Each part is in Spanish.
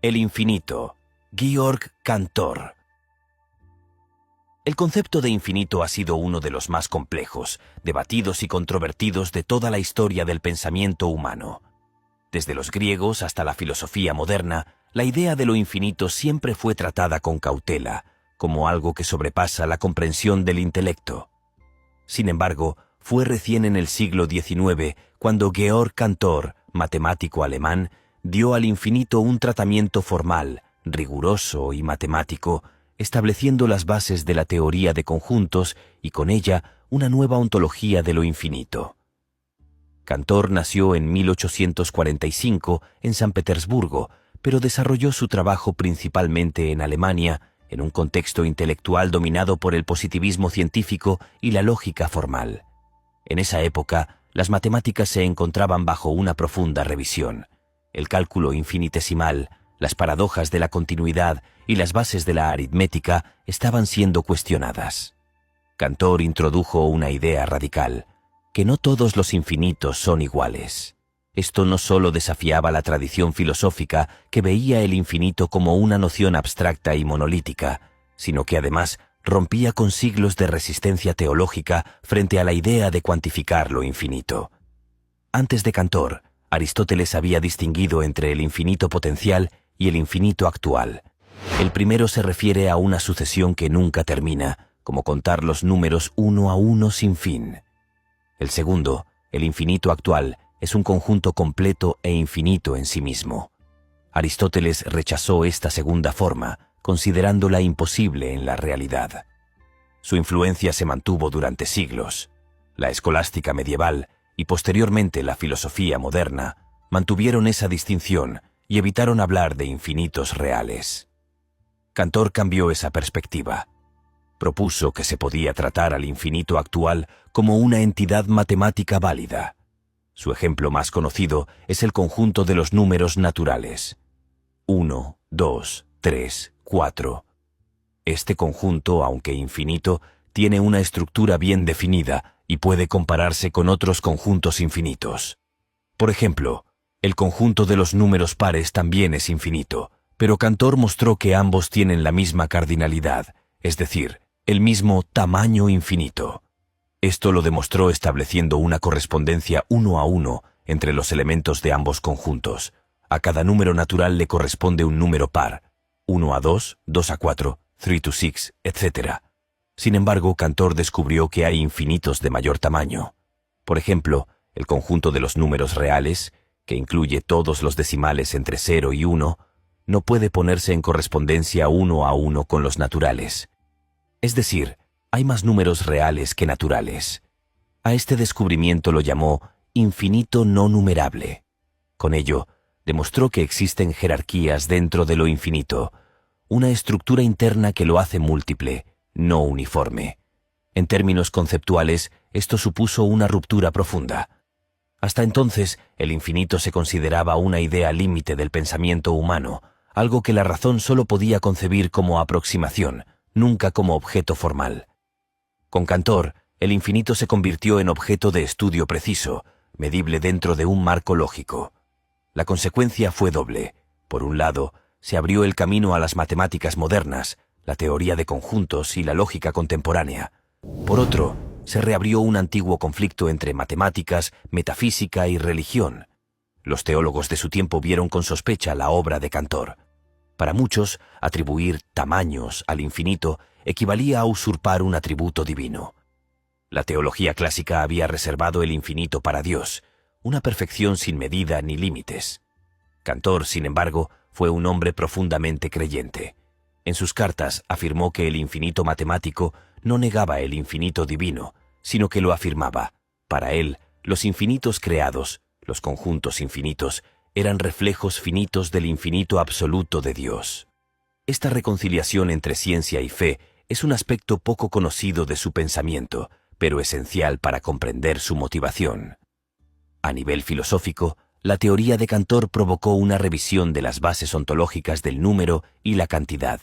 El infinito. Georg Cantor. El concepto de infinito ha sido uno de los más complejos, debatidos y controvertidos de toda la historia del pensamiento humano. Desde los griegos hasta la filosofía moderna, la idea de lo infinito siempre fue tratada con cautela, como algo que sobrepasa la comprensión del intelecto. Sin embargo, fue recién en el siglo XIX cuando Georg Cantor, matemático alemán, dio al infinito un tratamiento formal, riguroso y matemático, estableciendo las bases de la teoría de conjuntos y con ella una nueva ontología de lo infinito. Cantor nació en 1845 en San Petersburgo, pero desarrolló su trabajo principalmente en Alemania, en un contexto intelectual dominado por el positivismo científico y la lógica formal. En esa época, las matemáticas se encontraban bajo una profunda revisión. El cálculo infinitesimal, las paradojas de la continuidad y las bases de la aritmética estaban siendo cuestionadas. Cantor introdujo una idea radical, que no todos los infinitos son iguales. Esto no solo desafiaba la tradición filosófica que veía el infinito como una noción abstracta y monolítica, sino que además rompía con siglos de resistencia teológica frente a la idea de cuantificar lo infinito. Antes de Cantor, Aristóteles había distinguido entre el infinito potencial y el infinito actual. El primero se refiere a una sucesión que nunca termina, como contar los números uno a uno sin fin. El segundo, el infinito actual, es un conjunto completo e infinito en sí mismo. Aristóteles rechazó esta segunda forma, considerándola imposible en la realidad. Su influencia se mantuvo durante siglos. La escolástica medieval y posteriormente la filosofía moderna mantuvieron esa distinción y evitaron hablar de infinitos reales. Cantor cambió esa perspectiva. Propuso que se podía tratar al infinito actual como una entidad matemática válida. Su ejemplo más conocido es el conjunto de los números naturales. 1, 2, 3, 4. Este conjunto, aunque infinito, tiene una estructura bien definida y puede compararse con otros conjuntos infinitos. Por ejemplo, el conjunto de los números pares también es infinito, pero Cantor mostró que ambos tienen la misma cardinalidad, es decir, el mismo tamaño infinito. Esto lo demostró estableciendo una correspondencia 1 a 1 entre los elementos de ambos conjuntos. A cada número natural le corresponde un número par, 1 a 2, 2 a 4, 3 to 6, etc. Sin embargo, Cantor descubrió que hay infinitos de mayor tamaño. Por ejemplo, el conjunto de los números reales, que incluye todos los decimales entre 0 y 1, no puede ponerse en correspondencia 1 a 1 con los naturales. Es decir, hay más números reales que naturales. A este descubrimiento lo llamó infinito no numerable. Con ello, demostró que existen jerarquías dentro de lo infinito, una estructura interna que lo hace múltiple, no uniforme. En términos conceptuales, esto supuso una ruptura profunda. Hasta entonces, el infinito se consideraba una idea límite del pensamiento humano, algo que la razón solo podía concebir como aproximación, nunca como objeto formal. Con Cantor, el infinito se convirtió en objeto de estudio preciso, medible dentro de un marco lógico. La consecuencia fue doble. Por un lado, se abrió el camino a las matemáticas modernas, la teoría de conjuntos y la lógica contemporánea. Por otro, se reabrió un antiguo conflicto entre matemáticas, metafísica y religión. Los teólogos de su tiempo vieron con sospecha la obra de Cantor. Para muchos, atribuir tamaños al infinito equivalía a usurpar un atributo divino. La teología clásica había reservado el infinito para Dios, una perfección sin medida ni límites. Cantor, sin embargo, fue un hombre profundamente creyente. En sus cartas afirmó que el infinito matemático no negaba el infinito divino, sino que lo afirmaba. Para él, los infinitos creados, los conjuntos infinitos, eran reflejos finitos del infinito absoluto de Dios. Esta reconciliación entre ciencia y fe es un aspecto poco conocido de su pensamiento, pero esencial para comprender su motivación. A nivel filosófico, la teoría de Cantor provocó una revisión de las bases ontológicas del número y la cantidad.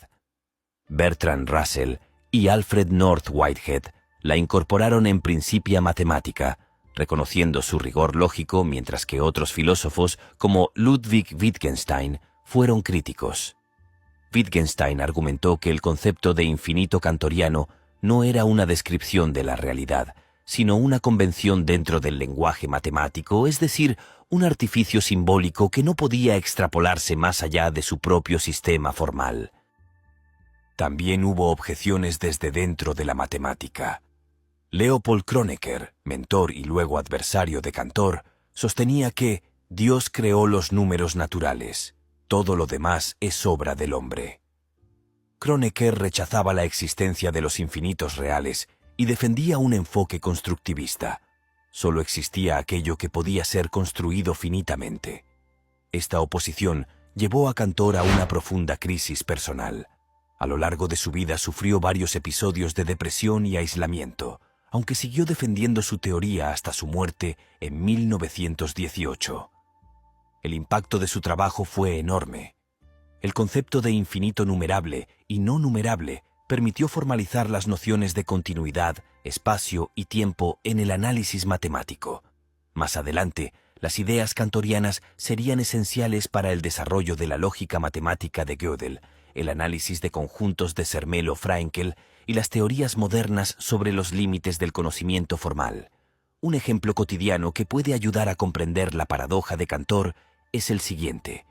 Bertrand Russell y Alfred North Whitehead la incorporaron en Principia Mathematica, reconociendo su rigor lógico, mientras que otros filósofos, como Ludwig Wittgenstein, fueron críticos. Wittgenstein argumentó que el concepto de infinito kantoriano no era una descripción de la realidad, sino una convención dentro del lenguaje matemático, es decir, un artificio simbólico que no podía extrapolarse más allá de su propio sistema formal. También hubo objeciones desde dentro de la matemática. Leopold Kronecker, mentor y luego adversario de Cantor, sostenía que Dios creó los números naturales. Todo lo demás es obra del hombre. Kronecker rechazaba la existencia de los infinitos reales y defendía un enfoque constructivista. Solo existía aquello que podía ser construido finitamente. Esta oposición llevó a Cantor a una profunda crisis personal. A lo largo de su vida sufrió varios episodios de depresión y aislamiento, aunque siguió defendiendo su teoría hasta su muerte en 1918. El impacto de su trabajo fue enorme. El concepto de infinito numerable y no numerable permitió formalizar las nociones de continuidad, espacio y tiempo en el análisis matemático. Más adelante, las ideas cantorianas serían esenciales para el desarrollo de la lógica matemática de Gödel, el análisis de conjuntos de Zermelo-Fraenkel y las teorías modernas sobre los límites del conocimiento formal. Un ejemplo cotidiano que puede ayudar a comprender la paradoja de Cantor es el siguiente.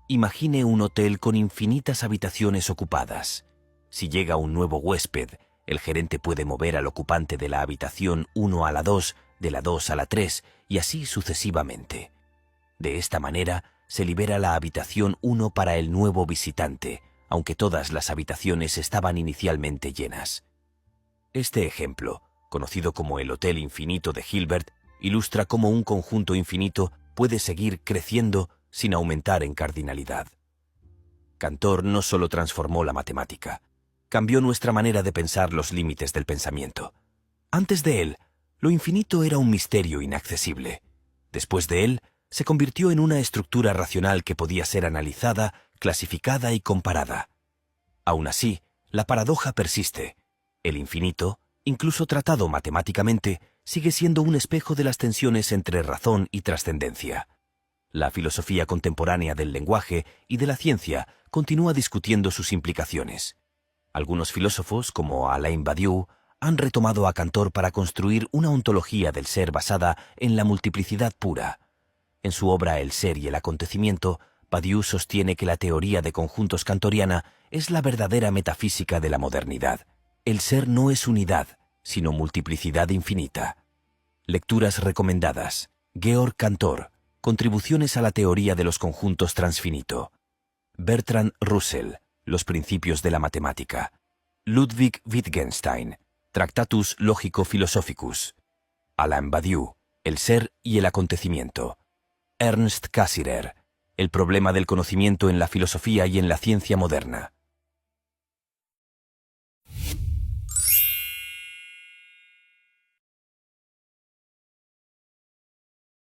Imagine un hotel con infinitas habitaciones ocupadas. Si llega un nuevo huésped, el gerente puede mover al ocupante de la habitación 1 a la 2, de la 2 a la 3 y así sucesivamente. De esta manera, se libera la habitación 1 para el nuevo visitante, aunque todas las habitaciones estaban inicialmente llenas. Este ejemplo, conocido como el Hotel Infinito de Hilbert, ilustra cómo un conjunto infinito puede seguir creciendo sin aumentar en cardinalidad. Cantor no solo transformó la matemática, cambió nuestra manera de pensar los límites del pensamiento. Antes de él, lo infinito era un misterio inaccesible. Después de él, se convirtió en una estructura racional que podía ser analizada, clasificada y comparada. Aún así, la paradoja persiste. El infinito, incluso tratado matemáticamente, sigue siendo un espejo de las tensiones entre razón y trascendencia. La filosofía contemporánea del lenguaje y de la ciencia continúa discutiendo sus implicaciones. Algunos filósofos, como Alain Badiou, han retomado a Cantor para construir una ontología del ser basada en la multiplicidad pura. En su obra El ser y el acontecimiento, Badiou sostiene que la teoría de conjuntos cantoriana es la verdadera metafísica de la modernidad. El ser no es unidad, sino multiplicidad infinita. Lecturas recomendadas. Georg Cantor. Contribuciones a la teoría de los conjuntos transfinito. Bertrand Russell. Los principios de la matemática. Ludwig Wittgenstein. Tractatus Logico-Philosophicus. Alain Badiou. El ser y el acontecimiento. Ernst Cassirer. El problema del conocimiento en la filosofía y en la ciencia moderna.